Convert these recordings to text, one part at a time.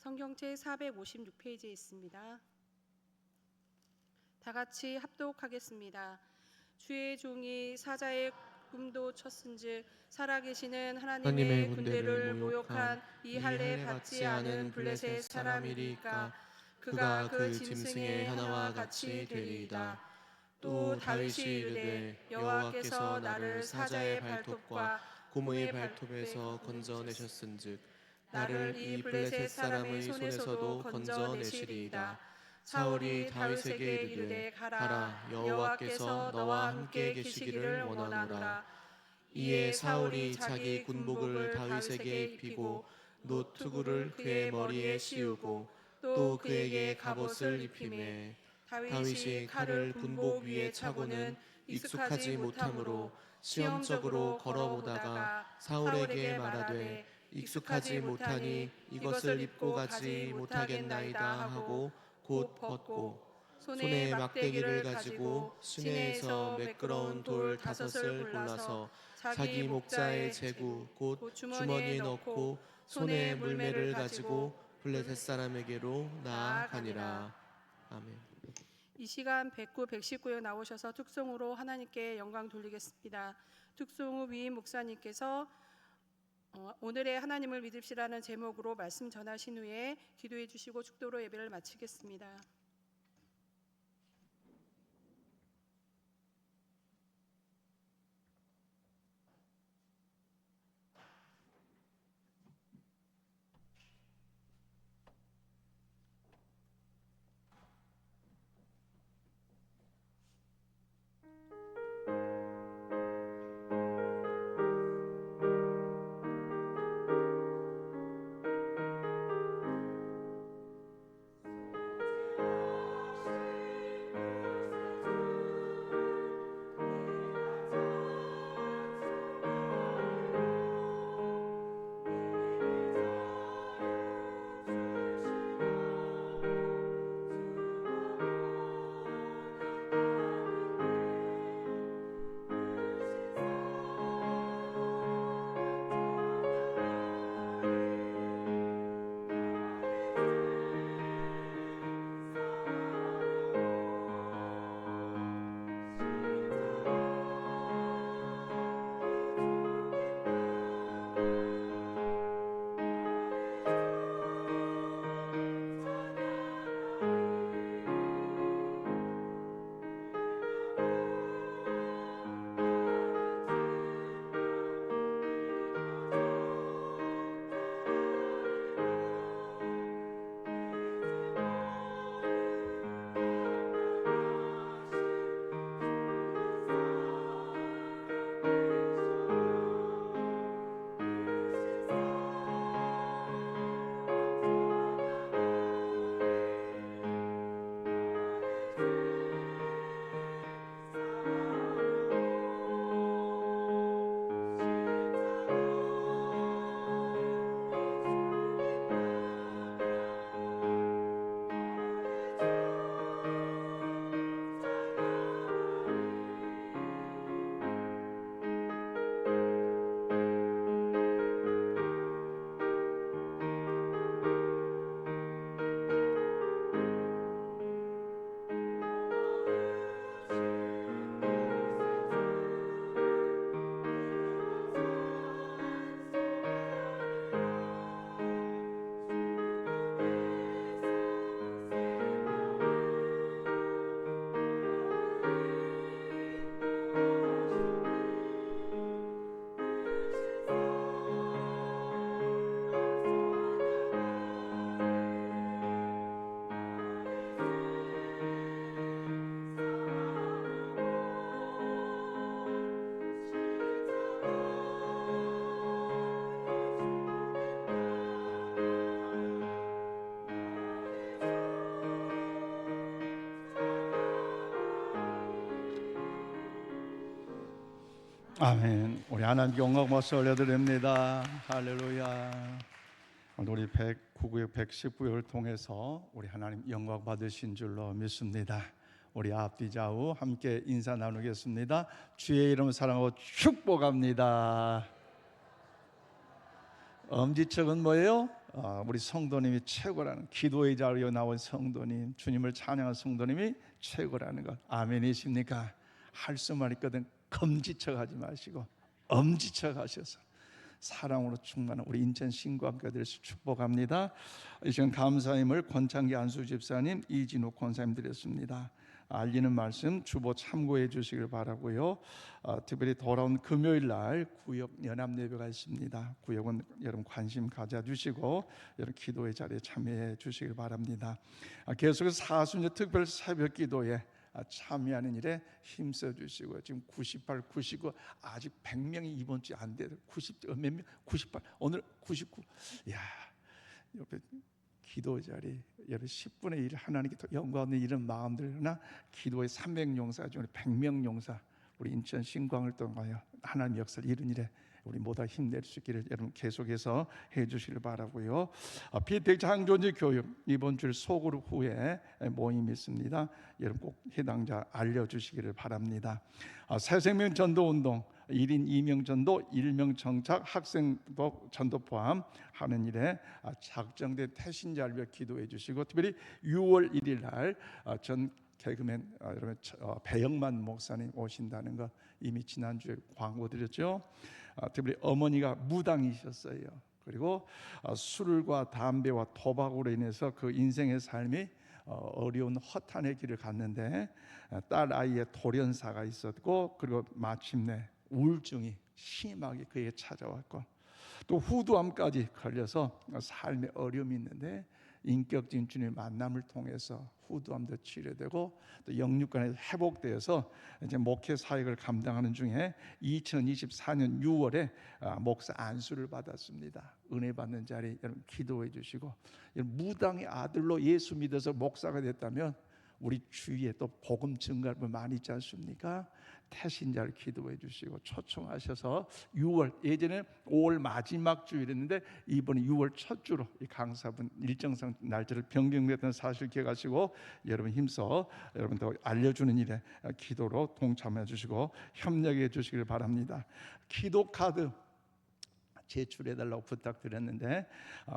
성경책 456페이지에 있습니다. 다 같이 합독하겠습니다. 주의 종이 사자의 꿈도 쳤은즉 살아계시는 하나님의 군대를 모욕한 이 할례 받지 않은 블레셋 사람이리까 그가 그 짐승의 하나와 같이 되리이다. 또 다윗이 이르되 여호와께서 나를 사자의 발톱과 곰의 발톱에서 건져내셨은즉 나를 이 블레셋 사람의 손에서도 건져내시리이다. 사울이 다윗에게 이르되 가라, 여호와께서 너와 함께 계시기를 원하노라. 이에 사울이 자기 군복을 다윗에게 입히고 노투구를 그의 머리에 씌우고 또 그에게 갑옷을 입히매 다윗이 칼을 군복 위에 차고는 익숙하지 못하므로 시험적으로 걸어보다가 사울에게 말하되 익숙하지 못하니 이것을 입고 가지 못하겠나이다 하고 곧 벗고 손에 막대기를 가지고 시내에서 매끄러운 돌 5을 골라서 자기 목자의 제구 곧 주머니에 넣고 손에 물매를 가지고 블레셋 사람에게로 나아가니라. 아멘. 이 시간 109, 119에 나오셔서 특송으로 하나님께 영광 돌리겠습니다. 특송 후 위임 목사님께서 오늘의 하나님을 믿읍시라는 제목으로 말씀 전하신 후에 기도해 주시고 축도로 예배를 마치겠습니다. 아멘. 우리 하나님 영광 박수 올려드립니다. 할렐루야. 오늘 우리 109구역 119역을 통해서 우리 하나님 영광 받으신 줄로 믿습니다. 우리 앞뒤 좌우 함께 인사 나누겠습니다. 주의 이름 사랑하고 축복합니다. 엄지척은 뭐예요? 우리 성도님이 최고라는, 기도의 자리에 나온 성도님, 주님을 찬양한 성도님이 최고라는 것 아멘이십니까? 할 수만 있거든 검지척 하지 마시고 엄지척 하셔서 사랑으로 충만한 우리 인천 신광교회 되시 축복합니다. 이 시간 감사임을 권창기 안수 집사님, 이진호 권사님 드렸습니다. 알리는 말씀 주보 참고해 주시길 바라고요. 특별히 돌아온 금요일 날 구역 연합 예배가 있습니다. 구역은 여러분 관심 가져주시고 여러분 기도의 자리에 참여해 주시길 바랍니다. 계속해서 사순절 특별 새벽 기도에 참여하는 일에 힘써 주시고, 지금 98, 99 아직 100명이 이번 주에 안 돼요. 90 몇 명? 98 오늘 99. 야, 옆에 기도 자리 여러분 10분의 1 하나님께 더 영광의 이런 마음들이나 기도의 300용사 중에 100명 용사 우리 인천 신광을 통하여 하나님 역사를 이룬 일에 우리 모두 힘낼 수 있기를 여러분 계속해서 해주시길 바라고요. 비대장존지 교육 이번 주 소그룹 후에 모임이 있습니다. 여러분 꼭 해당자 알려주시기를 바랍니다. 새생명 전도운동 1인 2명 전도 1명 정착 학생도 전도 포함하는 일에 작정된 태신자를 기도해 주시고, 특별히 6월 1일 날 전 개그맨 여러분 배영만 목사님 오신다는 거 이미 지난주에 광고 드렸죠. 특별히 어머니가 무당이셨어요. 그리고 술과 담배와 도박으로 인해서 그 인생의 삶이 어려운 허탄의 길을 갔는데 딸 아이의 돌연사가 있었고, 그리고 마침내 우울증이 심하게 그에게 찾아왔고 또 후두암까지 걸려서 삶의 어려움이 있는데 인격적인 주님의 만남을 통해서 후두암도 치료되고 또 영육간에서 회복되어서 이제 목회 사역을 감당하는 중에 2024년 6월에 목사 안수를 받았습니다. 은혜 받는 자리 여러분 기도해 주시고, 무당의 아들로 예수 믿어서 목사가 됐다면 우리 주위에 또 복음 증가할 분 많이 있지 않습니까? 태신자를 기도해 주시고 초청하셔서 6월, 예전에 5월 마지막 주일이었는데 이번에 6월 첫 주로 이 강사분 일정상 날짜를 변경됐다는 사실 기억하시고 여러분 힘써 여러분 더 알려주는 일에 기도로 동참해 주시고 협력해 주시길 바랍니다. 기도 카드 제출해달라고 부탁드렸는데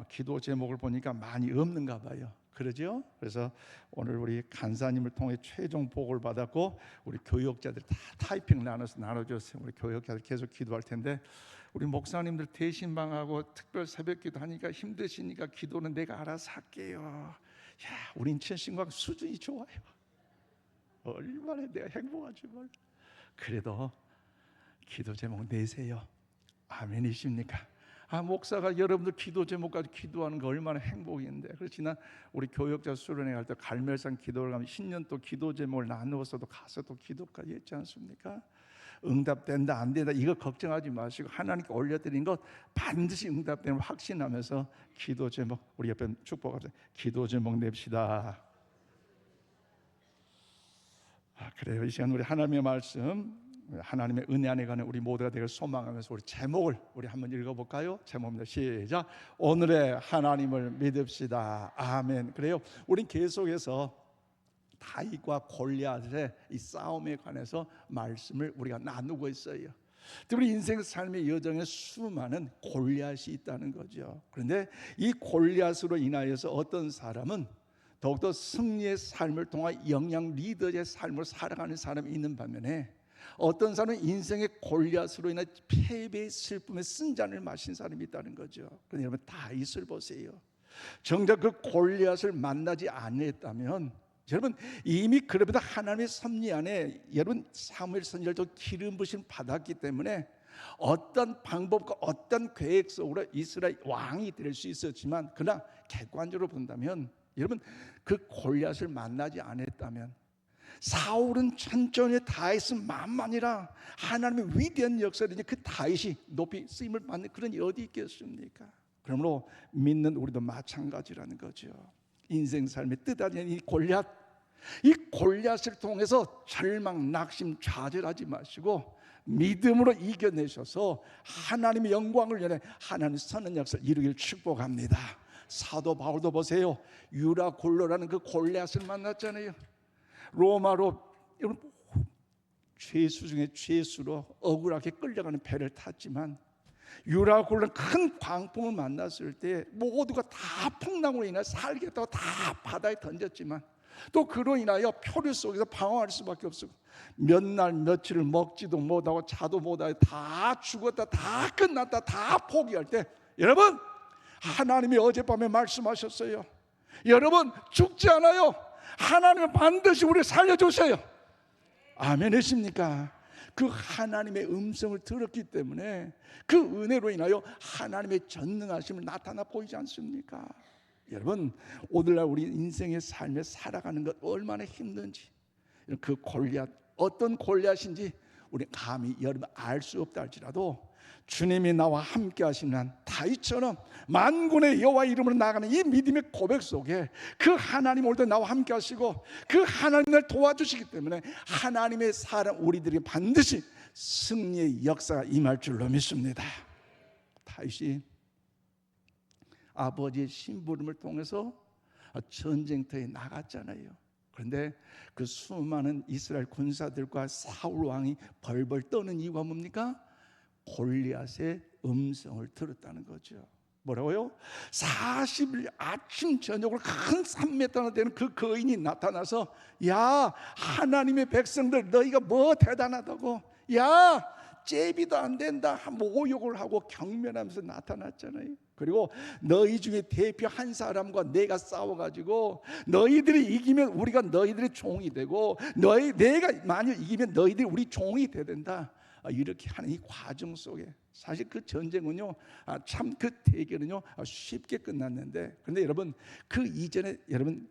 기도 제목을 보니까 많이 없는가 봐요. 그러죠? 그래서 오늘 우리 간사님을 통해 최종 보고를 받았고 우리 교역자들 다 타이핑 나눠줬어요. 우리 교역자들 계속 기도할 텐데 우리 목사님들 대신방하고 특별 새벽기도 하니까 힘드시니까 기도는 내가 알아서 할게요. 야, 우리 인천 신광 수준이 좋아요. 얼마나 내가 행복하지 뭘. 그래도 기도 제목 내세요. 아멘이십니까? 목사가 여러분들 기도 제목까지 기도하는 거 얼마나 행복인데. 그래서 지난 우리 교역자 수련회 갈 때 갈멜산 기도를 가면 10년 또 기도 제목을 나누어서도 가서 또 기도까지 했지 않습니까? 응답된다 안 된다 이거 걱정하지 마시고 하나님께 올려드린 것 반드시 응답되는 확신하면서 기도 제목 우리 옆에 축복합시다. 기도 제목 냅시다. 그래요. 이 시간 우리 하나님의 말씀, 하나님의 은혜 안에 가는 우리 모두가 되길 소망하면서 우리 제목을 우리 한번 읽어볼까요? 제목입니다. 시작. 오늘의 하나님을 믿읍시다. 아멘. 그래요. 우린 계속해서 다윗과 골리앗의 이 싸움에 관해서 말씀을 우리가 나누고 있어요. 우리 인생 삶의 여정에 수많은 골리앗이 있다는 거죠. 그런데 이 골리앗으로 인하여서 어떤 사람은 더욱더 승리의 삶을 통한 영양 리더의 삶을 살아가는 사람이 있는 반면에 어떤 사람은 인생의 골리앗으로 인한 패배의 슬픔에 쓴잔을 마신 사람이 있다는 거죠. 그런데 여러분 다윗을 보세요. 정작 그 골리앗을 만나지 않았다면 여러분 이미 그러다 하나님의 섭리 안에 여러분 사무엘 선지자도 기름 부심 받았기 때문에 어떤 방법과 어떤 계획 속으로 이스라엘 왕이 될 수 있었지만 그러나 객관적으로 본다면 여러분 그 골리앗을 만나지 않았다면 사울은 천천히 다윗은 만만이라 하나님의 위대한 역사를 이제 그 다윗이 높이 쓰임을 받는 그런 일이 어디 있겠습니까? 그러므로 믿는 우리도 마찬가지라는 거죠. 인생 삶의 뜻아닌 이 골리앗, 이 골리앗을 통해서 절망, 낙심, 좌절하지 마시고 믿음으로 이겨내셔서 하나님의 영광을 위해 하나님 선한 역사를 이루길 축복합니다. 사도 바울도 보세요. 유라 골로라는 그 골리앗을 만났잖아요. 로마로 죄수 중에 죄수로 억울하게 끌려가는 배를 탔지만 유라굴론 큰 광풍을 만났을 때 모두가 다 풍랑으로 인해 살겠다고 다 바다에 던졌지만 또 그로 인하여 표류 속에서 방황할 수밖에 없었고 몇 날 며칠을 먹지도 못하고 자도 못하고 다 죽었다, 다 끝났다, 다 포기할 때 여러분, 하나님이 어젯밤에 말씀하셨어요. 여러분, 죽지 않아요. 하나님은 반드시 우리를 살려주세요. 아멘이십니까? 그 하나님의 음성을 들었기 때문에 그 은혜로 인하여 하나님의 전능하심을 나타나 보이지 않습니까? 여러분, 오늘날 우리 인생의 삶에 살아가는 것 얼마나 힘든지, 그 골리앗, 어떤 골리앗인지 우리 감히 여러분 알 수 없다 할지라도 주님이 나와 함께 하시는 한 다윗처럼 만군의 여호와 이름으로 나가는 이 믿음의 고백 속에 그 하나님 오늘도 나와 함께 하시고 그 하나님을 도와주시기 때문에 하나님의 사람 우리들이 반드시 승리의 역사가 임할 줄로 믿습니다. 다윗이 아버지의 심부름을 통해서 전쟁터에 나갔잖아요. 그런데 그 수많은 이스라엘 군사들과 사울 왕이 벌벌 떠는 이유가 뭡니까? 골리앗의 음성을 들었다는 거죠. 뭐라고요? 40일 아침 저녁으로 큰 3m나 되는 그 거인이 나타나서 야, 하나님의 백성들 너희가 뭐 대단하다고, 야, 제비도 안 된다 모욕을 하고 경멸하면서 나타났잖아요. 그리고 너희 중에 대표 한 사람과 내가 싸워가지고 너희들이 이기면 우리가 너희들의 종이 되고 내가 만약 이기면 너희들이 우리 종이 돼야 된다. 이렇게 하는 이 과정 속에 사실 그 전쟁은요, 참 그 대결은요 쉽게 끝났는데, 그런데 여러분 그 이전에 여러분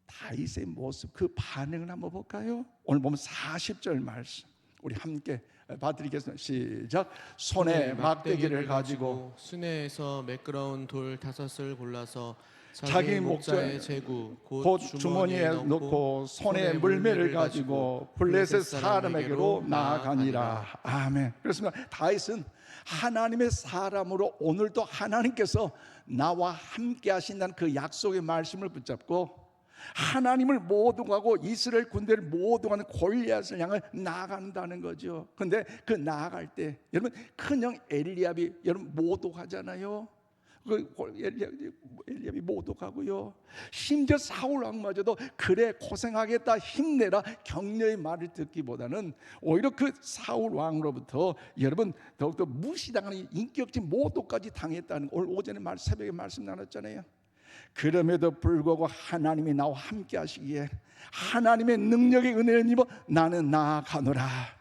다윗의 모습, 그 반응을 한번 볼까요? 오늘 보면 40절 말씀 우리 함께 봐드리겠습니다. 시작. 손에 막대기를 가지고 수내에서 매끄러운 돌 5을 골라서 자기 목자의 제구 곧 주머니에 넣고 손에 물매를 가지고 블레셋 사람에게로 나아가니라. 아멘. 그렇습니다. 다윗은 하나님의 사람으로 오늘도 하나님께서 나와 함께 하신다는 그 약속의 말씀을 붙잡고 하나님을 모독하고 이스라엘 군대를 모독하는 골리앗을 향해 나아간다는 거죠. 그런데 그 나아갈 때 여러분 큰형 엘리압이 여러분 모독하잖아요. 엘리압이 모독하고요. 심지어 사울 왕마저도 그래 고생하겠다 힘내라 격려의 말을 듣기보다는 오히려 그 사울 왕으로부터 여러분 더욱더 무시당하는 인격적인 모독까지 당했다는, 오늘 오전에 새벽에 말씀 나눴잖아요. 그럼에도 불구하고 하나님이 나와 함께 하시기에 하나님의 능력의 은혜를 입어 나는 나아가노라.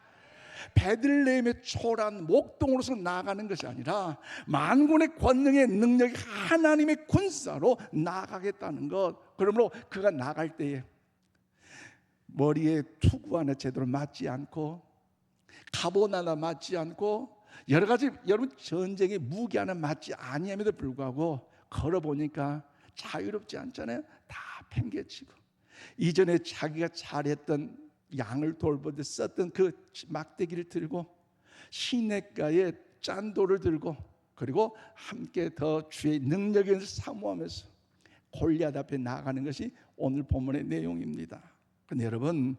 베들레헴의 초라한 목동으로서 나아가는 것이 아니라 만군의 권능의 능력이 하나님의 군사로 나아가겠다는 것. 그러므로 그가 나갈 때에 머리에 투구 하나 제대로 맞지 않고 갑옷 하나 맞지 않고 여러 가지 여러분 전쟁의 무기 하나 맞지 아니함에도 불구하고 걸어보니까 자유롭지 않잖아요. 다 팽개치고 이전에 자기가 잘했던 양을 돌보듯 썼던 그 막대기를 들고 시냇가에 짠돌을 들고 그리고 함께 더 주의 능력을 사모하면서 골리앗 앞에 나아가는 것이 오늘 본문의 내용입니다. 그런데 여러분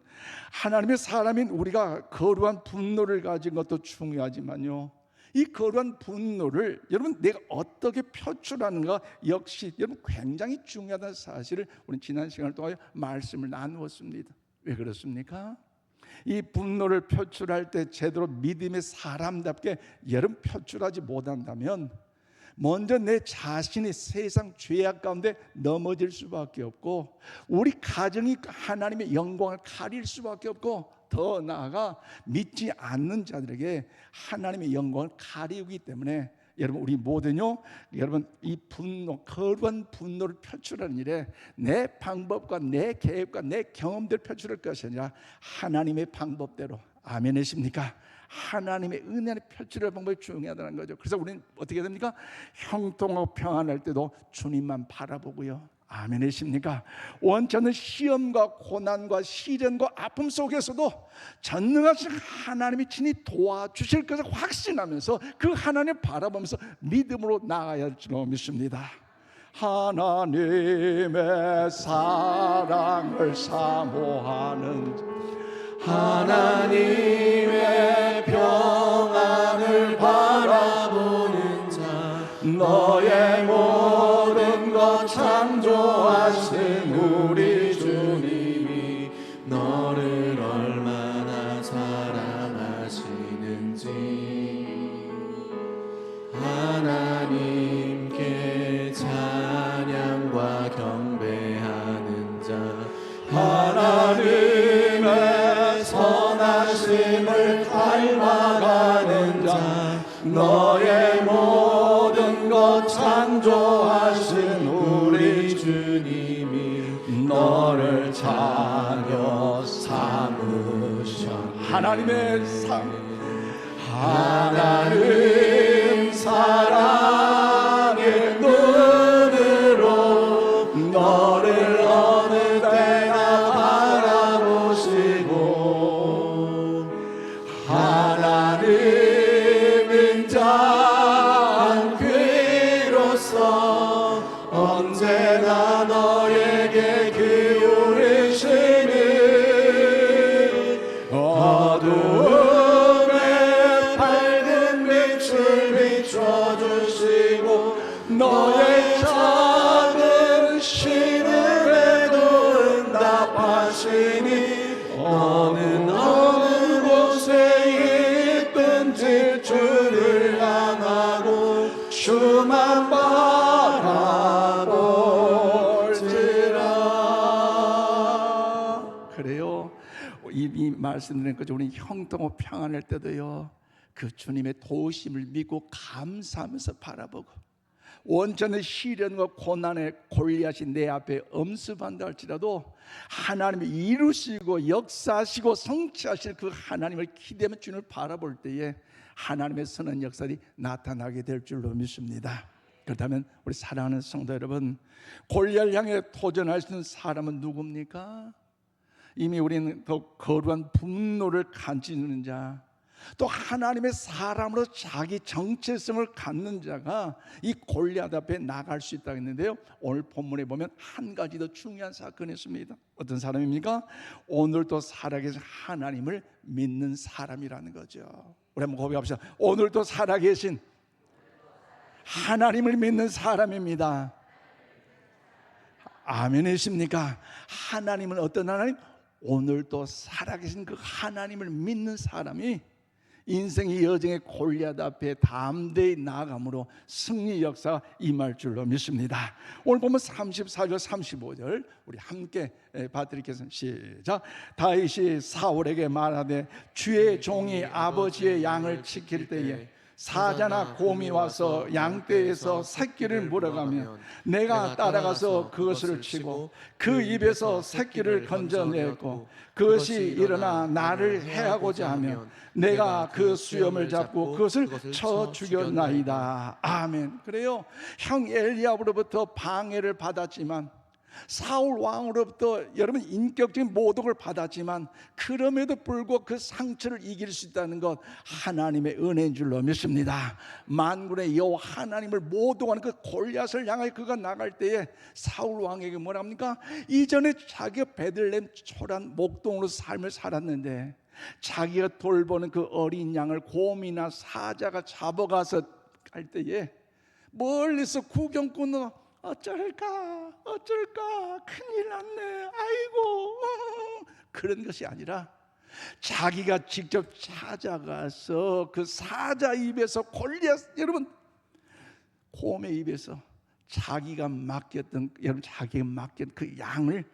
하나님의 사람인 우리가 거룩한 분노를 가진 것도 중요하지만요, 이 거룩한 분노를 여러분 내가 어떻게 표출하는가 역시 여러분 굉장히 중요하다는 사실을 우리 지난 시간을 통하여 말씀을 나누었습니다. 왜 그렇습니까? 이 분노를 표출할 때 제대로 믿음의 사람답게 여러분 표출하지 못한다면 먼저 내 자신이 세상 죄악 가운데 넘어질 수밖에 없고 우리 가정이 하나님의 영광을 가릴 수밖에 없고 더 나아가 믿지 않는 자들에게 하나님의 영광을 가리우기 때문에 여러분 우리 모두는요, 여러분 이 분노, 거룩한 분노를 표출하는 일에 내 방법과 내 계획과 내 경험대로 표출할 것이 아니라 하나님의 방법대로, 아멘이십니까? 하나님의 은혜를 표출할 방법이 중요하다는 거죠. 그래서 우리는 어떻게 됩니까? 형통하고 평안할 때도 주님만 바라보고요, 아멘이십니까? 원천은 시험과 고난과 시련과 아픔 속에서도 전능하신 하나님이 친히 도와주실 것을 확신하면서 그 하나님 바라보면서 믿음으로 나아야 할 줄로 믿습니다. 하나님의 사랑을 사모하는 하나님의 평안을 너를 얼마나 사랑하시는지 하나님께 찬양과 경배하는 자 하나님의 선하심을 닮아가는 자 너의 모든 것 창조하신 우리 주님이 너를 자녀 삼으셨네. 하나님의 하나님 사랑의 눈으로 너를 어느 때나 바라보시고 하나님 인자한 귀로서 언제나 너에게 기울이시니 어두움에 밝은 빛을 비춰주시고 너의 작은 신음에도 응답하시니 어느 곳에 있든지 주를 향하고 주만 바라볼지라. 그래요. 이 말씀드린 거죠. 우리 형통하고 평안할 때도요, 그 주님의 도우심을 믿고 감사하면서 바라보고, 원천의 시련과 고난의 골리앗이 내 앞에 엄습한다 할지라도 하나님이 이루시고 역사하시고 성취하실 그 하나님을 기대하며 주님을 바라볼 때에 하나님의 선한 역사들이 나타나게 될 줄로 믿습니다. 그렇다면 우리 사랑하는 성도 여러분, 골리앗을 향해 도전할 수 있는 사람은 누굽니까? 이미 우리는 더 거룩한 분노를 가지는 자, 또 하나님의 사람으로 자기 정체성을 갖는 자가 이 골리앗 앞에 나갈 수 있다고 했는데요, 오늘 본문에 보면 한 가지 더 중요한 사건이 있습니다. 어떤 사람입니까? 오늘도 살아계신 하나님을 믿는 사람이라는 거죠. 우리 한번 고백합시다. 오늘도 살아계신 하나님을 믿는 사람입니다. 아멘이십니까? 하나님은 어떤 하나님? 오늘도 살아계신 그 하나님을 믿는 사람이 인생의 여정의 골리앗 앞에 담대히 나아감으로 승리 역사가 임할 줄로 믿습니다. 오늘 보면 34절 35절 우리 함께 봐드리겠습니다. 시작. 다윗이 사울에게 말하되 주의 종이 아버지의 양을 지킬 때에 사자나 곰이 와서 양떼에서 새끼를 물어가면 내가 따라가서 그것을 치고 그 입에서 새끼를 건져내고 그것이 일어나 나를 해하고자 하면 내가 그 수염을 잡고 그것을 쳐 죽였나이다. 아멘. 그래요, 형 엘리압으로부터 방해를 받았지만, 사울 왕으로부터 여러분 인격적인 모독을 받았지만, 그럼에도 불구하고 그 상처를 이길 수 있다는 것 하나님의 은혜인 줄로 믿습니다. 만군의 여호와 하나님을 모독하는 그 골리앗을 향하여 그가 나갈 때에 사울 왕에게 뭐라 합니까? 이전에 자기가 베들레헴 초란 목동으로 삶을 살았는데 자기가 돌보는 그 어린 양을 곰이나 사자가 잡아가서 갈 때에 멀리서 구경꾼으로 어쩔까 큰일 났네, 아이고, 그런 것이 아니라 자기가 직접 찾아가서 그 사자 입에서 골리앗, 여러분 곰의 입에서 자기가 맡겼던 그 양을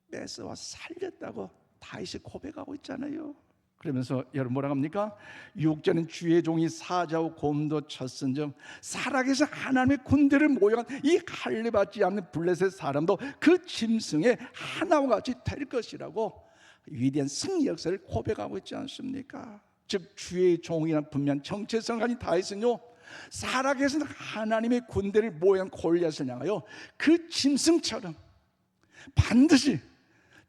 뺏어와 살렸다고 다윗이 고백하고 있잖아요. 그러면서 여러분 뭐라고 합니까? 6절은 주의 종이 사자와 곰도 쳤은즉 살아계신 하나님의 군대를 모여간 이 할례받지 않는 블레셋 사람도 그 짐승의 하나와 같이 될 것이라고 위대한 승리 역사를 고백하고 있지 않습니까? 즉 주의 종이란 분명 정체성을 가진 다윗은요, 살아계신 하나님의 군대를 모여간 골리앗을 향하여 그 짐승처럼 반드시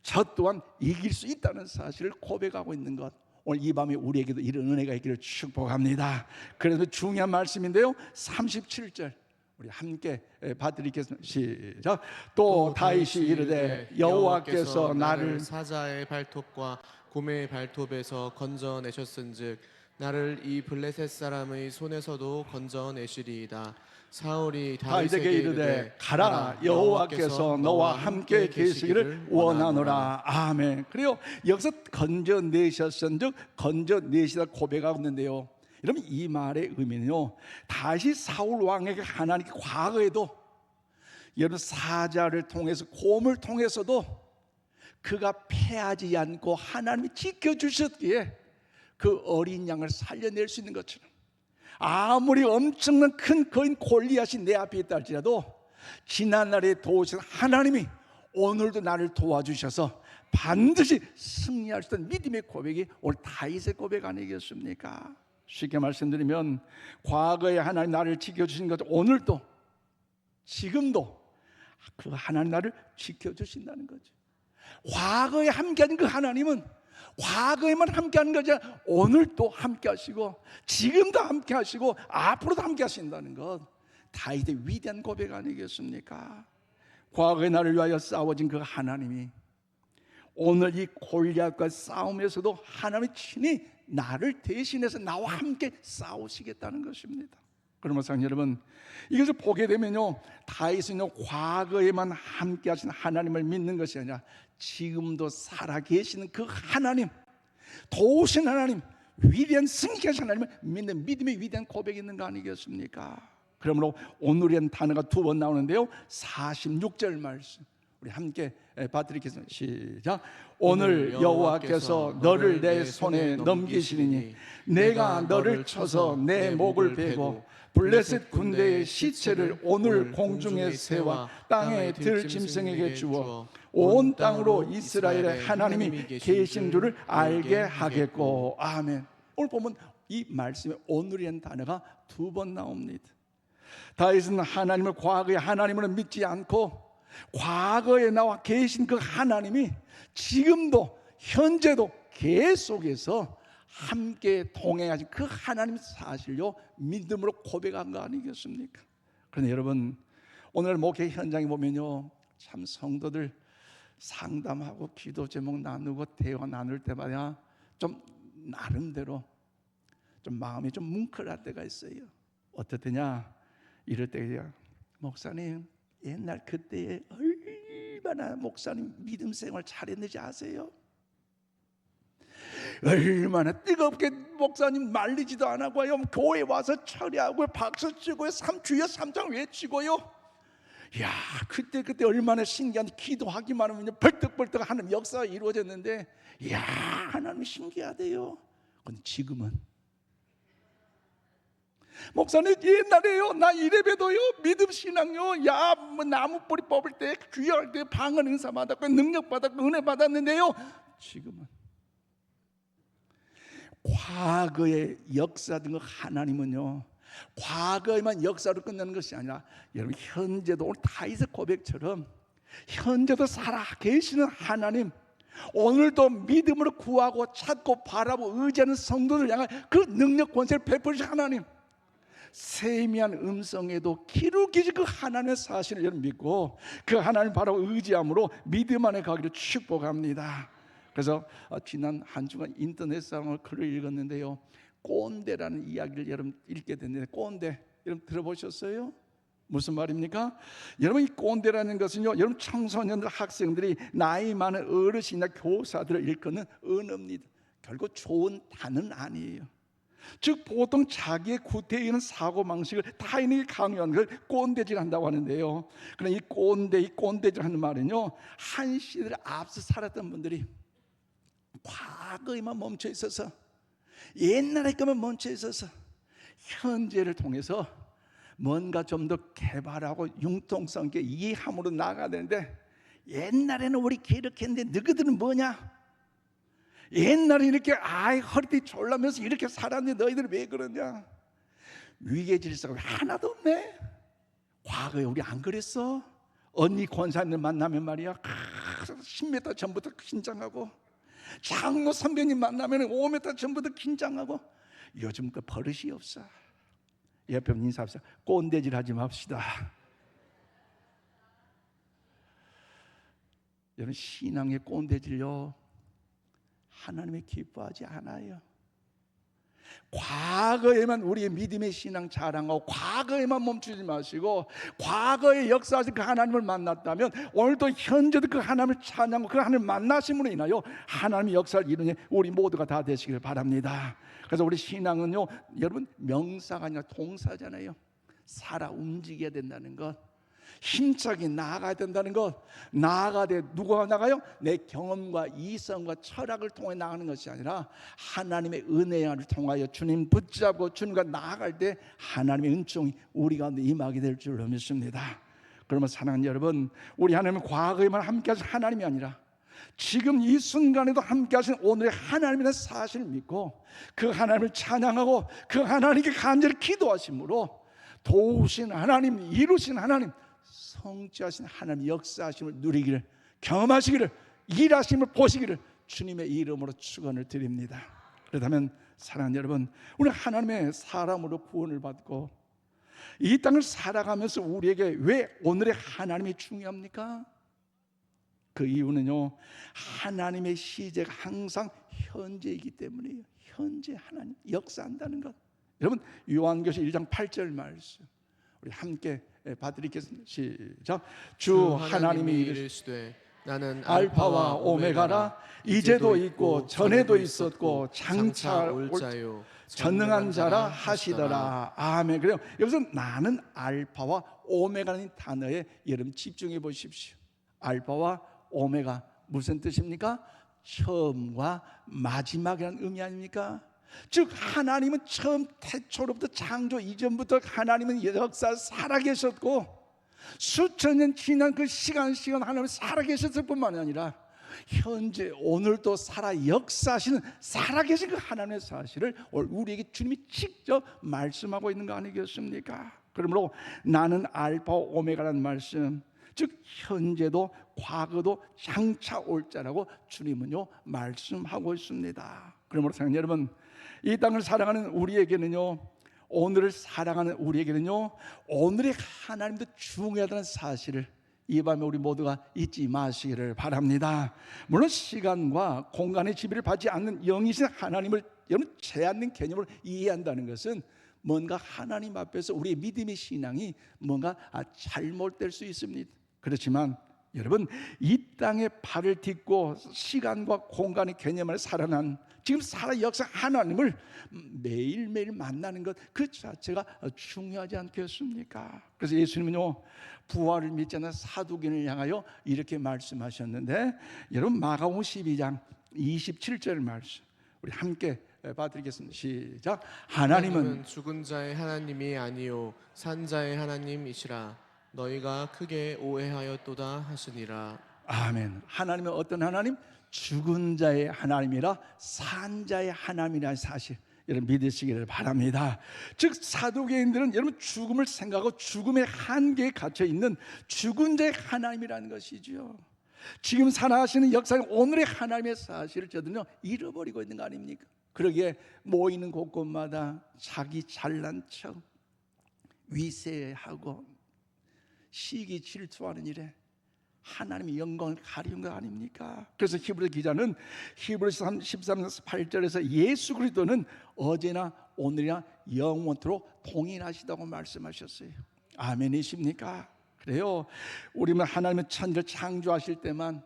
저 또한 이길 수 있다는 사실을 고백하고 있는 것, 오늘 이 밤에 우리에게도 이런 은혜가 있기를 축복합니다. 그래서 중요한 말씀인데요, 37절 우리 함께 봐드리겠습니다. 시작. 또 다윗이 이르되 여호와께서 나를 사자의 발톱과 곰의 발톱에서 건져내셨은즉 나를 이 블레셋 사람의 손에서도 건져내시리이다. 사울이 다윗에게 이르되 가라, 여호와께서 너와 함께 계시기를 원하노라. 아멘. 그래요. 여기서 건져내셨은즉 건져내시다 고백하고 있는데요. 여러분, 이 말의 의미는요, 다시 사울 왕에게 하나님께 과거에도 여러분 사자를 통해서, 곰을 통해서도 그가 패하지 않고 하나님이 지켜주셨기에 그 어린 양을 살려낼 수 있는 것처럼, 아무리 엄청난 큰 거인 골리앗이 내 앞에 있다 할지라도 지난날에 도우신 하나님이 오늘도 나를 도와주셔서 반드시 승리할 수 있는 믿음의 고백이 오늘 다윗의 고백 아니겠습니까? 쉽게 말씀드리면 과거에 하나님 나를 지켜주신 것, 오늘도 지금도 그 하나님 나를 지켜주신다는 거죠. 과거에 함께한 그 하나님은 과거에만 함께하는 거지 오늘도 함께하시고 지금도 함께하시고 앞으로도 함께하신다는 것, 다윗의 위대한 고백 아니겠습니까? 과거에 나를 위하여 싸워진 그 하나님이 오늘 이 골리앗과 싸움에서도 하나님이 친히 나를 대신해서 나와 함께 싸우시겠다는 것입니다. 그러면 사랑 여러분, 이것을 보게 되면요, 다윗은요 과거에만 함께 하신 하나님을 믿는 것이 아니라 지금도 살아계시는 그 하나님, 도우신 하나님, 위대한 승리하신 하나님을 믿는 믿음의 위대한 고백이 있는 거 아니겠습니까? 그러므로 오늘이라는 단어가 두 번 나오는데요, 46절 말씀 우리 함께 받드리겠습니다. 시작. 오늘 여호와께서 너를 내 손에 넘기시리니 내가 너를 쳐서 내 목을 베고 블레셋 군대의 시체를 오늘 공중의 새와 땅의 들짐승에게 주어 온 땅으로 이스라엘의 하나님이 계신 줄을 알게 하겠고. 아멘. 오늘 보면 이 말씀에 오늘이라는 단어가 두 번 나옵니다. 다윗은 하나님을 과거의 하나님으로 믿지 않고 과거에 나와 계신 그 하나님이 지금도 현재도 계속해서 함께 동행하신 그 하나님 사실요 믿음으로 고백한 거 아니겠습니까? 그런데 여러분, 오늘 목회 현장에 보면요 참 성도들 상담하고 기도 제목 나누고 대화 나눌 때마다 좀 나름대로 좀 마음이 좀 뭉클할 때가 있어요. 어떨 때냐? 이럴 때야, 목사님 옛날 그때에 얼마나 목사님 믿음 생활 잘했는지 아세요? 얼마나 뜨겁게 목사님 말리지도 안 하고요, 교회 와서 처리하고 박수 치고요, 주여 삼장 외치고요. 야, 그때 얼마나 신기한데, 기도하기만 하면 벌떡벌떡 하는 역사가 이루어졌는데, 야, 하나님 신기하대요. 근데 지금은 목사님 옛날에요 나 이래봬도요 믿음 신앙요, 야, 뭐 나무 뿌리 뽑을 때 귀할 때 방언 은사 받았고 능력 받았고 은혜 받았는데요, 지금은 과거의 역사된 그 하나님은요 과거에만 역사로 끝나는 것이 아니라 여러분 현재도 오늘 다윗의 고백처럼 현재도 살아 계시는 하나님, 오늘도 믿음으로 구하고 찾고 바라고 의지하는 성도들 향한 그 능력 권세를 베푸신 하나님, 세미한 음성에도 기루기지 그 하나님의 사실을 여러분 믿고 그 하나님 바로 의지함으로 믿음 안에 가기를 축복합니다. 그래서 지난 한 주간 인터넷상을 글을 읽었는데요, 꼰대라는 이야기를 여러분 읽게 됐는데, 꼰대 여러분 들어보셨어요? 무슨 말입니까? 여러분 이 꼰대라는 것은요, 여러분 청소년들 학생들이 나이 많은 어르신이나 교사들을 일컫는 언어입니다. 결국 좋은 단어는 아니에요. 즉 보통 자기의 구태에 있는 사고방식을 타인에게 강요하는 걸 꼰대질 한다고 하는데요, 그러나 이 꼰대질 하는 말은요, 한 시대를 앞서 살았던 분들이 과거에만 멈춰 있어서, 옛날에 것만 멈춰 있어서 현재를 통해서 뭔가 좀 더 개발하고 융통성 있게 이해함으로 나아가야 되는데, 옛날에는 우리 이렇게 했는데 너희들은 뭐냐? 옛날에 이렇게 허리띠 졸라면서 이렇게 살았는데 너희들은 왜 그러냐? 위계 질서가 하나도 없네. 과거에 우리 안 그랬어? 언니 권사님들 만나면 말이야 10m 전부터 긴장하고, 장로 선배님 만나면 5m 전부터 긴장하고, 요즘 그 버릇이 없어. 옆에 인사합시다. 꼰대질 하지 맙시다. 여러분 신앙의 꼰대질요 하나님이 기뻐하지 않아요. 과거에만 우리의 믿음의 신앙 자랑하고 과거에만 멈추지 마시고 과거에 역사하신 그 하나님을 만났다면 오늘도 현재도 그 하나님을 찬양하고 그 하나님을 만나심으로 인하여 하나님의 역사를 이루니 우리 모두가 다 되시길 바랍니다. 그래서 우리 신앙은요, 여러분 명사가 아니라 동사잖아요. 살아 움직여야 된다는 것, 힘차게 나아가야 된다는 것. 나아가되 누가 나가요? 내 경험과 이성과 철학을 통해 나가는 것이 아니라 하나님의 은혜를 통하여 주님 붙잡고 주님과 나아갈 때 하나님의 은총이 우리 가운데 임하게 될 줄로 믿습니다. 그러면 사랑하는 여러분, 우리 하나님은 과거에만 함께 하신 하나님이 아니라 지금 이 순간에도 함께 하신 오늘의 하나님이라는 사실을 믿고 그 하나님을 찬양하고 그 하나님께 간절히 기도하심으로 도우신 하나님, 이루신 하나님, 성취하신 하나님 역사하심을 누리기를, 경험하시기를, 일하심을 보시기를 주님의 이름으로 축원을 드립니다. 그렇다면 사랑하는 여러분, 우리 하나님의 사람으로 구원을 받고 이 땅을 살아가면서 우리에게 왜 오늘의 하나님이 중요합니까? 그 이유는요, 하나님의 시제가 항상 현재이기 때문이에요. 현재 하나님 역사한다는 것. 여러분 요한계시록 1장 8절 말씀 우리 함께 받드리겠습니다. 시작. 주 하나님이 이르시되 나는 알파와 오메가라, 이제도 있고 전에도 있었고 장차 올 자요 전능한 자라 하시더라. 아멘. 그래요. 여기서 나는 알파와 오메가라는 단어에 여러분 집중해 보십시오. 알파와 오메가 무슨 뜻입니까? 처음과 마지막이라는 의미 아닙니까? 즉 하나님은 처음 태초로부터 창조 이전부터 하나님은 역사 살아계셨고 수천 년 지난 그 시간 하나님은 살아계셨을 뿐만 아니라 현재 오늘도 살아 역사하시는 살아계신 그 하나님의 사실을 우리에게 주님이 직접 말씀하고 있는 거 아니겠습니까? 그러므로 나는 알파 오메가라는 말씀, 즉 현재도 과거도 장차 올 자라고 주님은요 말씀하고 있습니다. 그러므로 사랑하는 여러분, 이 땅을 살아가는 우리에게는요, 오늘을 살아가는 우리에게는요, 오늘의 하나님도 중요하다는 사실을 이 밤에 우리 모두가 잊지 마시기를 바랍니다. 물론 시간과 공간의 지배를 받지 않는 영이신 하나님을 여러분 제한된 개념으로 이해한다는 것은 뭔가 하나님 앞에서 우리의 믿음의 신앙이 뭔가 잘못될 수 있습니다. 그렇지만 여러분, 이 땅에 발을 딛고 시간과 공간의 개념을 살아난 지금 살아 역사 하나님을 매일매일 만나는 것 그 자체가 중요하지 않겠습니까? 그래서 예수님은요 부활을 믿지 않는 사두개인을 향하여 이렇게 말씀하셨는데, 여러분 마가복음 12장 27절 말씀 우리 함께 봐드리겠습니다. 시작. 하나님은 죽은 자의 하나님이 아니요 산 자의 하나님이시라 너희가 크게 오해하였도다 하시니라. 아멘. 하나님은 어떤 하나님? 죽은 자의 하나님이라 산 자의 하나님이라는 사실 여러분 믿으시기를 바랍니다. 즉 사두개인들은 여러분 죽음을 생각하고 죽음의 한계에 갇혀 있는 죽은 자의 하나님이라는 것이죠. 지금 살아가시는 역사의 오늘의 하나님의 사실을 저들은요 잃어버리고 있는 거 아닙니까? 그러기에 모이는 곳곳마다 자기 잘난 척 위세하고 시기 질투하는 일에 하나님의 영광을 가리운 거 아닙니까? 그래서 히브리 기자는 히브리서 13장 8절에서 예수 그리스도는 어제나 오늘이나 영원토록 동일하시다고 말씀하셨어요. 아멘이십니까? 그래요. 우리는 하나님의 천지를 창조하실 때만,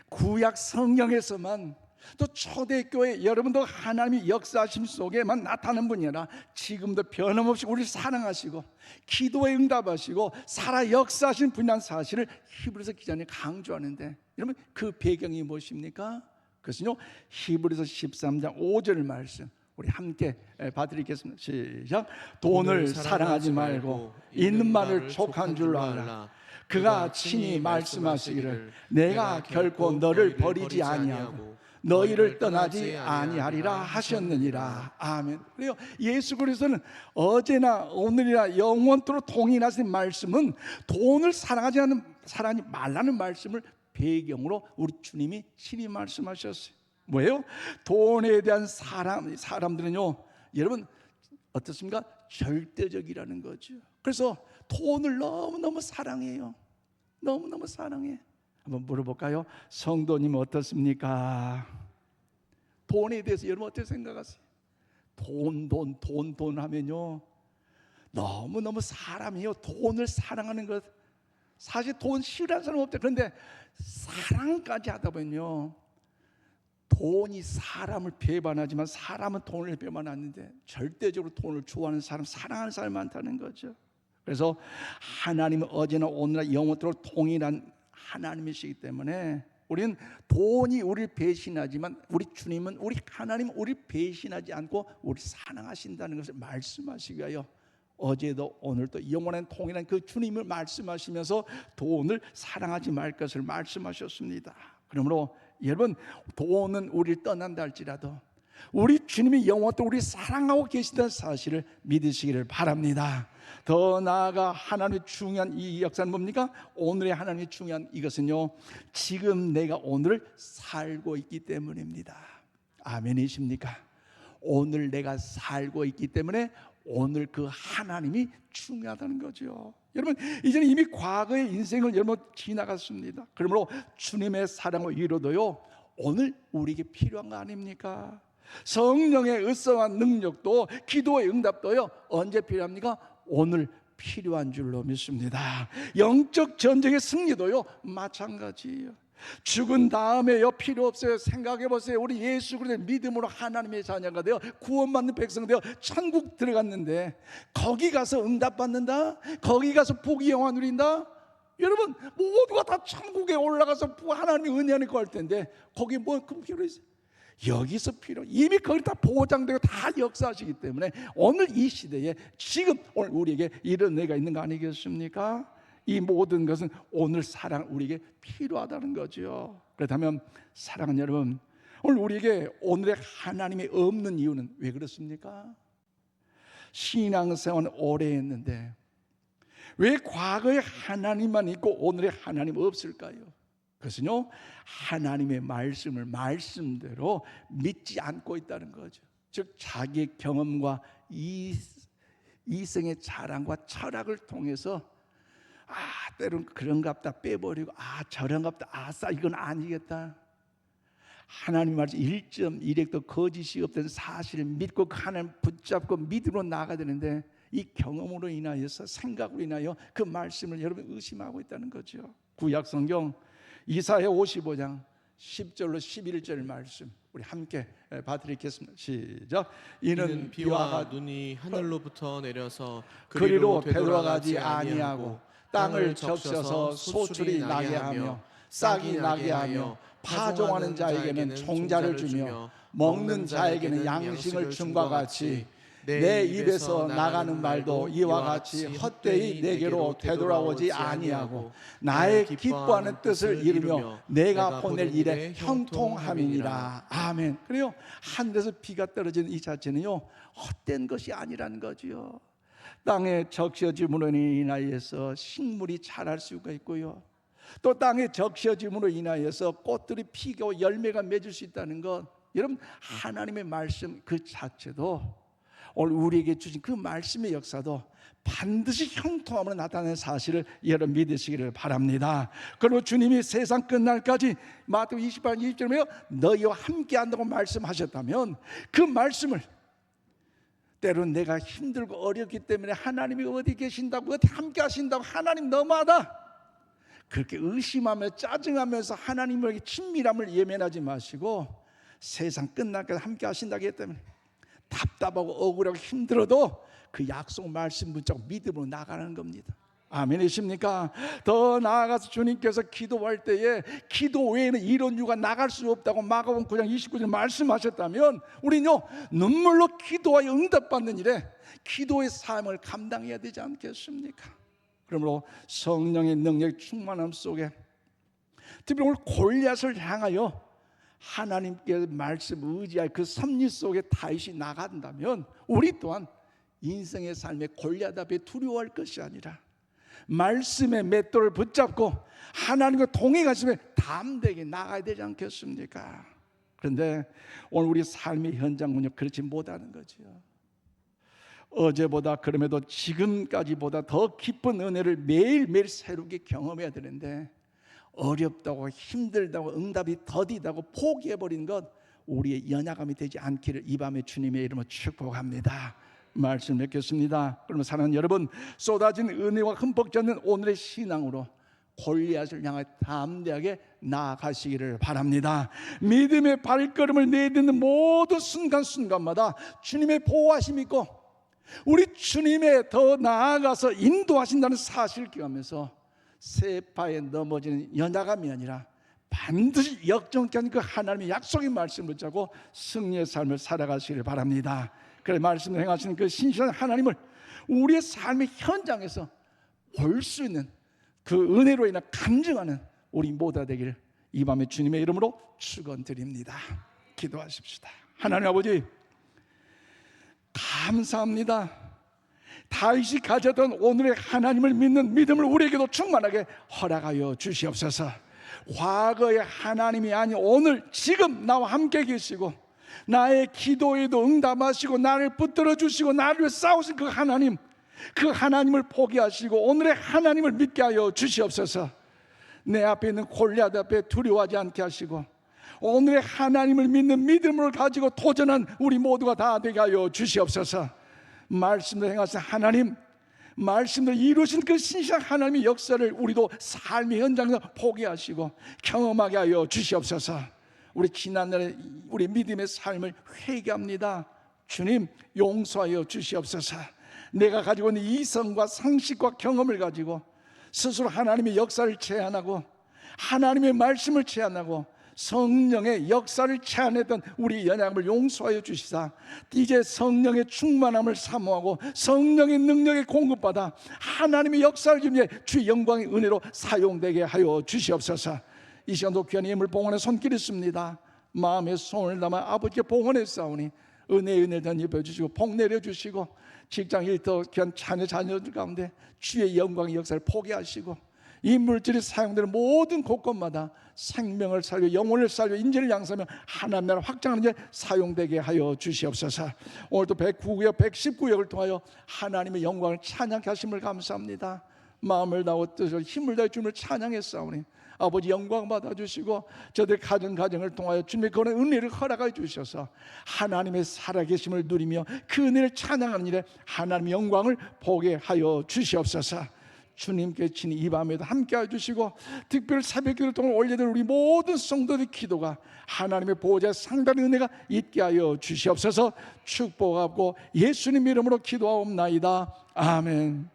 구약 성경에서만, 또 초대교회 여러분도 하나님의 역사하심 속에만 나타나는 분이 아니라 지금도 변함없이 우리를 사랑하시고 기도에 응답하시고 살아 역사하신 분이라는 사실을 히브리서 기자는 강조하는데, 여러분 그 배경이 무엇입니까? 그것은요 히브리서 13장 5절 말씀 우리 함께 봐드리겠습니다. 시작. 돈을 사랑하지 말고 있는 말을 족한 줄로 알라. 그가 친히 말씀하시기를 내가 결코 너를 버리지 아니하고 너희를 떠나지 아니하리라 하셨느니라. 아멘. 그래요. 예수 그리스도는 어제나 오늘이나 영원토록 동일하신 말씀은 돈을 사랑하지 말라는 말씀을 배경으로 우리 주님이 친히 말씀하셨어요. 뭐예요? 돈에 대한 사람들은요 여러분 어떻습니까? 절대적이라는 거죠. 그래서 돈을 너무너무 사랑해요. 너무너무 사랑해. 한번 물어볼까요? 성도님 어떻습니까? 돈에 대해서 여러분 어떻게 생각하세요? 돈 하면요, 너무너무 사람이요 돈을 사랑하는 것, 사실 돈 싫어하는 사람 없죠. 그런데 사랑까지 하다 보면요, 돈이 사람을 배반하지만 사람은 돈을 배반하는데 절대적으로 돈을 좋아하는 사람, 사랑하는 사람이 많다는 거죠. 그래서 하나님은 어제나 오늘나 영원토록 동일한 하나님이시기 때문에 우리는 돈이 우리를 배신하지만 우리 주님은, 우리 하나님은 우리를 배신하지 않고 우리 사랑하신다는 것을 말씀하시기 위하여 어제도 오늘도 영원한 통일한 그 주님을 말씀하시면서 돈을 사랑하지 말 것을 말씀하셨습니다. 그러므로 여러분, 돈은 우리를 떠난다 할지라도 우리 주님이 영원토록 우리 사랑하고 계시다는 사실을 믿으시기를 바랍니다. 더 나아가 하나님의 중요한 이 역사는 뭡니까? 오늘의 하나님의 중요한 이것은요, 지금 내가 오늘을 살고 있기 때문입니다. 아멘이십니까? 오늘 내가 살고 있기 때문에 오늘 그 하나님이 중요하다는 거죠. 여러분, 이제는 이미 과거의 인생을 여러분 지나갔습니다. 그러므로 주님의 사랑과 위로도요, 오늘 우리에게 필요한 거 아닙니까? 성령의 의사와 능력도, 기도의 응답도요, 언제 필요합니까? 오늘 필요한 줄로 믿습니다. 영적 전쟁의 승리도요, 마찬가지예요. 죽은 다음에요, 필요 없어요. 생각해 보세요. 우리 예수 그리스도의 믿음으로 하나님의 자녀가 되어 구원받는 백성 되어 천국 들어갔는데 거기 가서 응답받는다? 거기 가서 복이 영화 누린다? 여러분, 모두가 다 천국에 올라가서 하나님의 은혜 안에 거할 텐데 거기 뭐 그 필요 있어요? 여기서 필요, 이미 거기 다 보장되고 다 역사하시기 때문에 오늘 이 시대에 지금 오늘 우리에게 이런 은혜가 있는 거 아니겠습니까? 이 모든 것은 오늘 사랑 우리에게 필요하다는 거죠. 그렇다면 사랑하는 여러분, 오늘 우리에게 오늘의 하나님이 없는 이유는 왜 그렇습니까? 신앙생활은 오래 했는데 왜 과거의 하나님만 있고 오늘의 하나님 없을까요? 그것은요, 하나님의 말씀을 말씀대로 믿지 않고 있다는 거죠. 즉 자기의 경험과 이성의 자랑과 철학을 통해서 때로는 그런갑다 빼버리고 저런갑다 아싸 이건 아니겠다, 하나님 말씀 1.1핵도 거짓이 없다는 사실을 믿고 그 하나님 붙잡고 믿음으로 나아가야 되는데 이 경험으로 인하여서, 생각으로 인하여 그 말씀을 여러분 의심하고 있다는 거죠. 구약 성경 이사야 55장 10절로 11절 말씀 우리 함께 봐드리겠습니다. 시작. 이는 비와 눈이 하늘로부터 내려서 그리로 되돌아가지 아니하고 땅을 적셔서 소출이 나게 하며 싹이 나게 하며 파종하는 자에게는 종자를 주며 먹는 자에게는 양식을 줌과 같이 내 입에서 나가는 말도 이와 같이 헛되이 내게로 되돌아오지 아니하고 나의 기뻐하는 뜻을 이루며 내가 보낼 일에 형통함이니라. 아멘. 그래요, 하늘에서 비가 떨어지는 이 자체는요, 헛된 것이 아니라는 거지요. 땅에 적셔짐으로 인하여서 식물이 자랄 수가 있고요, 또 땅에 적셔짐으로 인하여서 꽃들이 피고 열매가 맺을 수 있다는 것, 여러분 하나님의 말씀 그 자체도, 오늘 우리에게 주신 그 말씀의 역사도 반드시 형통함으로 나타나는 사실을 여러분 믿으시기를 바랍니다. 그리고 주님이 세상 끝날까지 마태복음 28장 20절에 너희와 함께 한다고 말씀하셨다면 그 말씀을, 때로는 내가 힘들고 어렵기 때문에 하나님이 어디 계신다고, 어디 함께 하신다고, 하나님 너무하다 그렇게 의심하며 짜증하면서 하나님에게 친밀함을 예면하지 마시고 세상 끝날까지 함께 하신다고 했기 때문에 답답하고 억울하고 힘들어도 그 약속 말씀 붙잡고 믿음으로 나가는 겁니다. 아멘이십니까? 더 나아가서 주님께서 기도할 때에 기도 외에는 이런 이유가 나갈 수 없다고 마가복음 9장 29절 말씀하셨다면 우리는요, 눈물로 기도하여 응답받는 일에 기도의 삶을 감당해야 되지 않겠습니까? 그러므로 성령의 능력 충만함 속에 특히 오늘 골리앗을 향하여 하나님께 말씀 의지할 그 섭리 속에 다윗이 나간다면 우리 또한 인생의 삶에 골리앗 앞에 두려워할 것이 아니라 말씀의 맷돌을 붙잡고 하나님과 동행하시며 담대하게 나가야 되지 않겠습니까? 그런데 오늘 우리 삶의 현장은요, 그렇지 못하는 거죠. 어제보다, 그럼에도 지금까지보다 더 깊은 은혜를 매일매일 새롭게 경험해야 되는데 어렵다고 힘들다고 응답이 더디다고 포기해버린 것, 우리의 연약함이 되지 않기를 이 밤에 주님의 이름으로 축복합니다. 말씀 맺겠습니다. 그러면 사랑하는 여러분, 쏟아진 은혜와 흠뻑 젖는 오늘의 신앙으로 골리앗을 향해 담대하게 나아가시기를 바랍니다. 믿음의 발걸음을 내딛는 모든 순간순간마다 주님의 보호하심이 있고 우리 주님의 더 나아가서 인도하신다는 사실을 기억하면서 세파에 넘어지는 연약함이 아니라 반드시 역정케 하는 그 하나님의 약속의 말씀을 붙잡고 승리의 삶을 살아가시길 바랍니다. 그래 말씀을 행하시는 그 신실한 하나님을 우리의 삶의 현장에서 볼 수 있는 그 은혜로 인해 간증하는 우리 모두가 되기를 이 밤에 주님의 이름으로 축원드립니다. 기도하십시다. 하나님 아버지, 감사합니다. 다윗이 가졌던 오늘의 하나님을 믿는 믿음을 우리에게도 충만하게 허락하여 주시옵소서. 과거의 하나님이 아닌 오늘 지금 나와 함께 계시고 나의 기도에도 응답하시고 나를 붙들어 주시고 나를 위해 싸우신 그 하나님, 그 하나님을 포기하시고 오늘의 하나님을 믿게 하여 주시옵소서. 내 앞에 있는 골리앗 앞에 두려워하지 않게 하시고 오늘의 하나님을 믿는 믿음을 가지고 도전한 우리 모두가 다 되게 하여 주시옵소서. 말씀을 행하신 하나님, 말씀을 이루신 그 신실한 하나님의 역사를 우리도 삶의 현장에서 포기하시고 경험하게 하여 주시옵소서. 우리 지난날의 우리 믿음의 삶을 회개합니다. 주님, 용서하여 주시옵소서. 내가 가지고 있는 이성과 상식과 경험을 가지고 스스로 하나님의 역사를 제한하고 하나님의 말씀을 제한하고 성령의 역사를 제한했던 우리 연약함을 용서하여 주시사 이제 성령의 충만함을 사모하고 성령의 능력에 공급받아 하나님의 역사를 위해 주의 영광의 은혜로 사용되게 하여 주시옵소서. 이 시간도 귀한 예물 봉헌의 손길이 있습니다. 마음에 손을 담아 아버지께 봉헌해 싸우니 은혜를 던져 주시고 복 내려주시고 직장 일터 귀한 자녀들 가운데 주의 영광의 역사를 포기하시고 이 물질이 사용되는 모든 곳곳마다 생명을 살려 영혼을 살려 인재를 양성하며 하나님 나라 확장하는 데 사용되게 하여 주시옵소서. 오늘도 109구역 119역을 통하여 하나님의 영광을 찬양케 하심을 감사합니다. 마음을 다하고 뜻을 힘을 다해 주님을 찬양했사오니 아버지 영광 받아주시고 저들 가정을 통하여 주님의 그런 은혜를 허락하여 주셔서 하나님의 살아계심을 누리며 그 은혜를 찬양하는 일에 하나님의 영광을 보게 하여 주시옵소서. 주님께 친히 이 밤에도 함께해 주시고 특별 새벽기도를 통해 올려드린 우리 모든 성도들의 기도가 하나님의 보호자의 상달의 은혜가 있게 하여 주시옵소서. 축복하고 예수님 이름으로 기도하옵나이다. 아멘.